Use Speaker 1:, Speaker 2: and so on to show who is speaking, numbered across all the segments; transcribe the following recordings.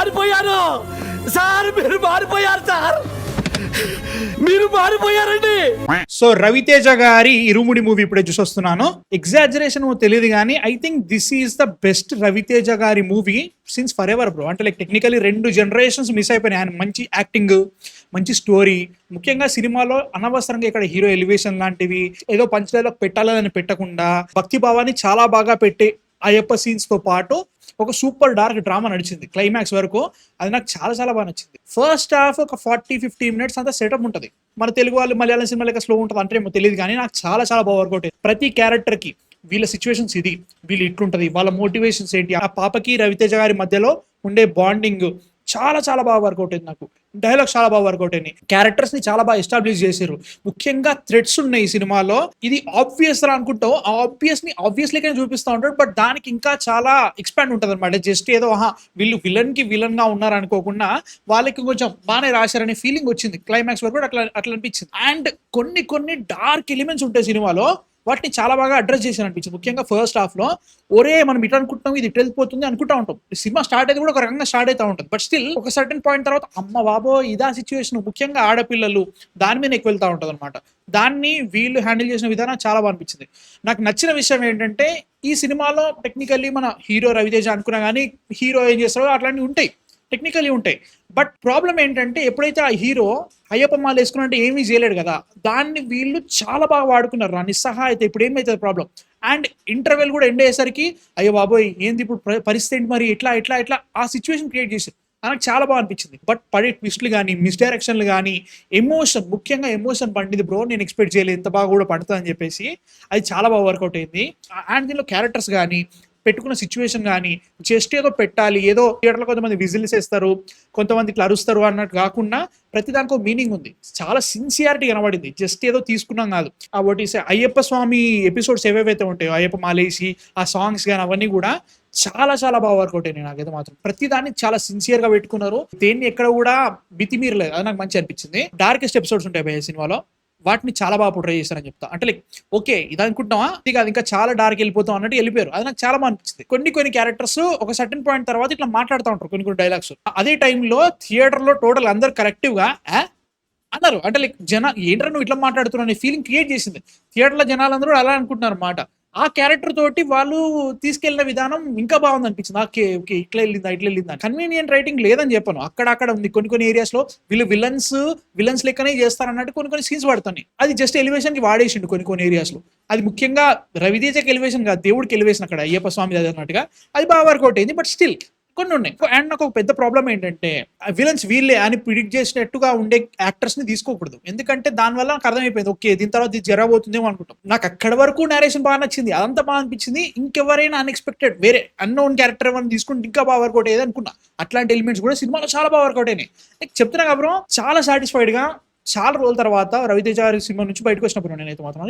Speaker 1: మారిపోయారు సార్, మీరు మారిపోయారు సార్, మీరు మారిపోయారండి.
Speaker 2: సో రవితేజ గారి ఇరుముడి మూవీ ఇప్పుడే చూసి వస్తున్నాను. ఎగ్జాజరేషన్ తెలియదు కానీ I think this is the best Raviteja గారి movie since forever bro. అంటే లైక్ టెక్నికలీ 2 జనరేషన్స్ మిస్ అయిపోయినాయి. ఆయన మంచి యాక్టింగ్, మంచి స్టోరీ, ముఖ్యంగా సినిమాలో అనవసరంగా ఇక్కడ హీరో ఎలివేషన్ లాంటివి ఏదో పంచ్ డైలాగ్ పెట్టాలని పెట్టకుండా భక్తి భావాన్ని చాలా బాగా పెట్టి అయ్యప్ప సీన్స్ తో పాటు ఒక సూపర్ డార్క్ డ్రామా నడిచింది క్లైమాక్స్ వరకు. అది నాకు చాలా చాలా బాగా నచ్చింది. ఫస్ట్ హాఫ్ ఒక 40-50 మినిట్స్ అంతా సెటప్ ఉంటుంది. మన తెలుగు వాళ్ళు మలయాళం సినిమా లెక్క స్లో ఉంటుంది అంటే ఏమో తెలియదు కానీ నాకు చాలా చాలా బాగా వర్కౌట్ అయ్యింది. ప్రతి క్యారెక్టర్ కి వీళ్ళ సిచ్యువేషన్స్ ఇది, వీళ్ళు ఇట్లుంటది, వాళ్ళ మోటివేషన్స్ ఏంటి, ఆ పాపకి రవితేజ గారి మధ్యలో ఉండే బాండింగ్ చాలా చాలా బాగా వర్కౌట్ అయింది. నాకు డైలాగ్స్ చాలా బాగా వర్కౌట్ అయినాయి. క్యారెక్టర్స్ ని చాలా బాగా ఎస్టాబ్లిష్ చేశారు. ముఖ్యంగా థ్రెడ్స్ ఉన్నాయి ఈ సినిమాలో. ఇది ఆబ్వియస్ రా అనుకుంటావు, ఆ ఆబ్వియస్ ని ఆబ్వియస్లీ చూపిస్తూ ఉంటాడు, బట్ దానికి ఇంకా చాలా ఎక్స్పాండ్ ఉంటుంది అనమాట. జస్ట్ ఏదో వీళ్ళు విలన్ కి విలన్ గా ఉన్నారు అనుకోకుండా వాళ్ళకి కొంచెం బాగానే రాశారనే ఫీలింగ్ వచ్చింది. క్లైమాక్స్ వరకు అట్లా అనిపించింది. అండ్ కొన్ని డార్క్ ఎలిమెంట్స్ ఉంటాయి సినిమాలో, వాటిని చాలా బాగా అడ్రస్ చేశాను అనిపించింది. ముఖ్యంగా ఫస్ట్ హాఫ్ లో ఒరే మనం ఇటు అనుకుంటున్నాం, ఇది ఇటు వెళ్ళిపోతుంది అనుకుంటా ఉంటాం. సినిమా స్టార్ట్ అయితే కూడా ఒక రకంగా స్టార్ట్ అవుతా ఉంటుంది, బట్ స్టిల్ ఒక సర్టన్ పాయింట్ తర్వాత అమ్మ బాబో ఇదా సిచ్యువేషన్, ముఖ్యంగా ఆడపిల్లలు దాని మీద ఎక్కువ వెళ్తా ఉంటుంది అనమాట. దాన్ని వీళ్ళు హ్యాండిల్ చేసిన విధానం చాలా బాగా అనిపించింది. నాకు నచ్చిన విషయం ఏంటంటే ఈ సినిమాలో టెక్నికల్లీ మన హీరో రవితేజ అనుకున్నా కానీ హీరో ఏం చేస్తారో అట్లాంటివి ఉంటాయి, టెక్నికల్లీ ఉంటాయి. బట్ ప్రాబ్లం ఏంటంటే ఎప్పుడైతే ఆ హీరో అయ్యప్ప మాల వేసుకున్నట్టు ఏమీ చేయలేడు కదా, దాన్ని వీళ్ళు చాలా బాగా వాడుకున్నారు. ఆ నిస్సహాయత ఇప్పుడు ఏమైతుంది ప్రాబ్లం. అండ్ ఇంటర్వెల్ కూడా ఎండ్ అయ్యేసరికి అయ్యో బాబోయ్ ఏంది ఇప్పుడు పరిస్థితి ఏంటి మరి ఎట్లా ఆ సిచ్యువేషన్ క్రియేట్ చేశారు. నాకు చాలా బాగా అనిపించింది. బట్ పడే ట్విస్ట్లు కానీ మిస్డైరెక్షన్లు కానీ ఎమోషన్, ముఖ్యంగా ఎమోషన్ పండింది బ్రో. నేను ఎక్స్పెక్ట్ చేయలేదు ఇంత బాగా కూడా పడుతుంది అని చెప్పేసి. అది చాలా బాగా వర్కౌట్ అయింది. అండ్ దీనిలో క్యారెక్టర్స్ కానీ పెట్టుకున్న సిచ్యువేషన్ కానీ జస్ట్ ఏదో పెట్టాలి, ఏదో థియేటర్లో కొంతమంది విజిల్స్ వేస్తారు, కొంతమంది ఇట్లా అరుస్తారు అన్నట్టు కాకుండా ప్రతిదానికి మీనింగ్ ఉంది. చాలా సిన్సియారిటీ కనబడింది. జస్ట్ ఏదో తీసుకున్నాం కాదు. ఆ ఒకటి అయ్యప్ప స్వామి ఎపిసోడ్స్ ఏవేవైతే ఉంటాయో, అయ్యప్ప మాలేసి ఆ సాంగ్స్ కానీ అవన్నీ కూడా చాలా చాలా బాగా వర్కౌట్ అయినాయి. నాకైతే మాత్రం ప్రతిదాన్ని చాలా సిన్సియర్ గా పెట్టుకున్నారు. దేన్ని ఎక్కడ కూడా మితిమీరలేదు. అది నాకు మంచి అనిపించింది. డార్కెస్ట్ ఎపిసోడ్స్ ఉంటాయి భయ సినిమాలో, వాటిని చాలా బాగా పోర్ట్రే చేశారని చెప్తా. అంటే లైక్ ఓకే ఇది అనుకుంటామా, ఇది కాదు ఇంకా చాలా డార్క్ వెళ్ళిపోతాం అన్నట్టు వెళ్ళిపోయారు. అది నాకు చాలా బాగా అనిపించింది. కొన్ని క్యారెక్టర్స్ ఒక సర్టన్ పాయింట్ తర్వాత ఇట్లా మాట్లాడుతూ ఉంటారు కొన్ని డైలాగ్స్. అదే టైంలో థియేటర్ లో టోటల్ అందరు కరెక్టివ్ గా అన్నారు. అంటే లైక్ ఏంట్రా నువ్వు ఇట్లా మాట్లాడుతున్నావు అనే ఫీలింగ్ క్రియేట్ చేసింది. థియేటర్ లో జనాలందరూ అలా అనుకుంటున్నారు అన్నమాట. ఆ క్యారెక్టర్ తోటి వాళ్ళు తీసుకెళ్లిన విధానం ఇంకా బాగుంది అనిపించింది. ఓకే ఇట్లా వెళ్ళిందా కన్వీనియంట్ రైటింగ్ లేదని చెప్పాను. అక్కడ ఉంది. కొన్ని ఏరియాస్ లో వీళ్ళు విలన్స్ లెక్కనే చేస్తారన్నట్టు కొన్ని సీన్స్ పడుతున్నాయి. అది జస్ట్ ఎలివేషన్ కి వాడేసిండు కొన్ని ఏరియాస్ లో. అది ముఖ్యంగా రవితేజకి ఎలివేషన్ కాదు, దేవుడికి ఎలివేషన్ అక్కడ అయ్యప్ప స్వామి అన్నట్టుగా. అది బాగా వర్కౌట్ అయింది. బట్ స్టిల్ కొన్ని ఉన్నాయి. అండ్ నాకు ఒక పెద్ద ప్రాబ్లం ఏంటంటే విలన్స్ వీళ్ళే అని ప్రిడిక్ట్ చేసినట్టుగా ఉండే యాక్టర్స్ ని తీసుకోకూడదు. ఎందుకంటే దానివల్ల నాకు అర్థమైపోయింది ఓకే దీని తర్వాత ఇది జరగబోతుందేమో అనుకుంటాం. నాకు అక్కడి వరకు నేరేషన్ బాగా నచ్చింది, అదంతా బాగా అనిపించింది. ఇంకెవరైనా అన్ఎక్స్పెక్టెడ్ వేరే అన్నోన్ క్యారెక్టర్ ఏమైనా తీసుకుంటే ఇంకా బాగా వర్కౌట్ అయ్యేది అనుకున్నా. అట్లాంటి ఎలిమెంట్స్ కూడా సినిమాలో చాలా బాగా వర్కౌట్ అయినాయి. చెప్తున్నా కాబట్టి చాలా సాటిస్ఫైడ్ గా చాలా రోజుల తర్వాత రవితేజ గారి సినిమా నుంచి బయటకు వచ్చినప్పుడు నేనైతే మాత్రం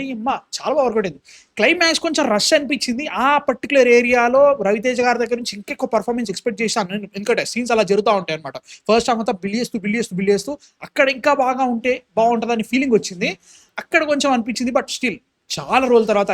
Speaker 2: చాలా బాగా వర్కౌట్ అయింది. క్లైమాక్స్ కొంచెం రష్ అనిపించింది. ఆ పర్టికులర్ ఏరియాలో రవితేజ గారి దగ్గర నుంచి ఇంకెక్కువ పర్ఫార్మెన్స్ ఎక్స్పెక్ట్ చేశాను. ఎందుకంటే సీన్స్ అలా జరుగుతూ ఉంటాయి అనమాట. ఫస్ట్ హాఫ్ అంతా బిల్డ్ చేస్తూ అక్కడ ఇంకా బాగా ఉంటే బాగుంటుందని ఫీలింగ్ వచ్చింది. అక్కడ కొంచెం అనిపించింది. బట్ స్టిల్ చాలా రోజుల తర్వాత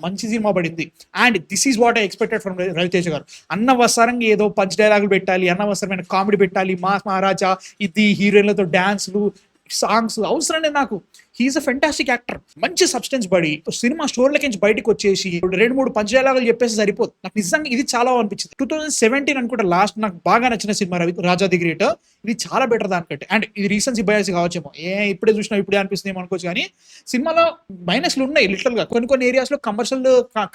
Speaker 2: మంచి సినిమా పడింది. And this is what I expected from Raviteja గారు. అన్నవసరంగా ఏదో పంచ్ డైలాగులు పెట్టాలి, అన్నవసరమైన కామెడీ పెట్టాలి, మాస్ మహారాజా ఇది హీరోయిన్లతో డాన్స్లు సాంగ్స్ అవసరం లేదు నాకు. He's a fantastic actor. మంచి సబ్స్టెన్స్ పడి సినిమా స్టోర్లకి నుంచి బయటకు వచ్చేసి 2-3 పంచ్ డైలాగులు చెప్పేసి సరిపోదు. నాకు నిజంగా ఇది చాలా అనిపించింది. 2017 అనుకుంటా లాస్ట్ నాకు బాగా నచ్చిన సినిమా రాజా ది గ్రేట్. ఇది చాలా బెటర్ దానికంటే. అండ్ ఇది రీసెన్సీ బయాస్ కావచ్చేమో, ఇప్పుడే చూసినా ఇప్పుడే అనిపిస్తుంది ఏమో అనుకోవచ్చు. కానీ సినిమాలో మైనస్లు ఉన్నాయి లిటరల్ గా. కొన్ని ఏరియాస్ లో కమర్షియల్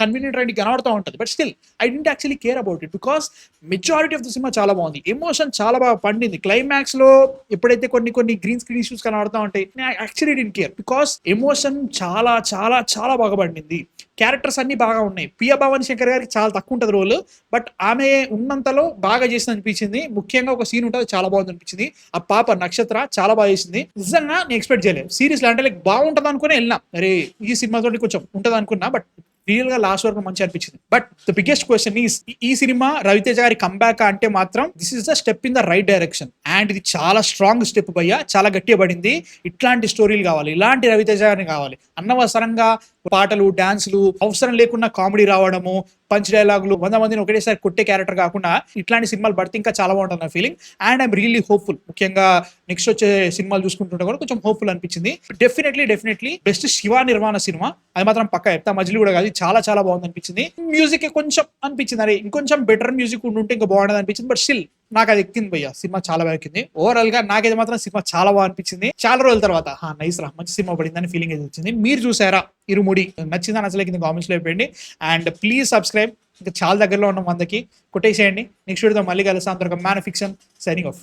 Speaker 2: కన్వీనియంట్ రైట్ కనబడుతూ ఉంటుంది. But still I don't actually care about it because majority of the cinema చాలా బాగుంది. ఎమోషన్ చాలా బాగా పండింది. క్లైమాక్స్ లో ఎప్పుడైతే కొన్ని గ్రీన్ స్క్రీన్ ఇష్యూస్ కనబడుతూ ఉంటాయి, actually don't care because emotion చాలా చాలా చాలా బాగా పండింది. క్యారెక్టర్స్ అన్ని బాగా ఉన్నాయి. ప్రియా భవాని శంకర్ గారికి చాలా తక్కువ ఉంటుంది రోల్, బట్ ఆమె ఉన్నంతలో బాగా చేసింది అనిపించింది. ముఖ్యంగా ఒక సీన్ ఉంటుంది చాలా బాగుంది అనిపించింది. ఆ పాప నక్షత్ర చాలా బాగా చేసింది. నిజంగా నేను ఎక్స్పెక్ట్ చేయలేదు సీరియస్ అంటే లైక్ బాగుంటుంది అనుకుని వెళ్ళినా, అరే ఈ సినిమా తోటి కొంచెం ఉంటుంది అనుకున్నా. బట్ రియల్ గా లాస్ట్ వరకు మంచి అనిపించింది. But the biggest question is ఈ సినిమా రవితేజ గారి కంబ్యాక్ అంటే మాత్రం this is the step in the right direction. And ఇది చాలా స్ట్రాంగ్ స్టెప్ భయ్యా, చాలా గట్టిగా పడింది. ఇట్లాంటి స్టోరీలు కావాలి, ఇలాంటి రవితేజ గారిని కావాలి. అన్నవసరంగా పాటలు డాన్సులు అవసరం లేకుండా కామెడీ రావడము, పంచ్ డైలాగులు 100 మందిని ఒకటేసారి కొట్టే క్యారెక్టర్ కాకుండా ఇట్లాంటి సినిమాలు పడితే ఇంకా చాలా బాగుంటుంది నా feeling. And I'm really hopeful. ముఖ్యంగా నెక్స్ట్ వచ్చే సినిమాలు చూసుకుంటుంటే కూడా కొంచెం హోప్ఫుల్ అనిపించింది. డెఫినెట్లీ బెస్ట్ శివ నిర్మాణ సినిమా అది మాత్రం పక్కా చెప్తా. మజిలీ కూడా కాదు, చాలా చాలా బాగుంది అనిపించింది. మ్యూజిక్ కొంచెం అనిపించింది, అరే ఇంకొంచెం బెటర్ మ్యూజిక్ ఉంటే ఇంకా బాగుండదు అనిపించింది. బట్ స్టిల్ నాకు అది ఎక్కింది భయ్య, సినిమా చాలా బాగా ఎక్కింది. ఓవరాల్ గా నాకైతే మాత్రం సినిమా చాలా బాగా అనిపించింది. చాలా రోజుల తర్వాత నైస్ రా, మంచి సినిమా పడిందని ఫీలింగ్ అయితే వచ్చింది. మీరు చూసారా ఇరుముడి? నచ్చిందా నచ్చలేక కింద కామెంట్స్ లో చెప్పండి. And please subscribe. ఇంకా చాలా దగ్గరలో ఉన్నాం 100కి, కొట్టేసేయండి. నెక్స్ట్ వీడియోతో మళ్ళీ కలుస్తాం. అంతవరకు మ్యాన్ ఫిక్షన్ సైనింగ్ ఆఫ్.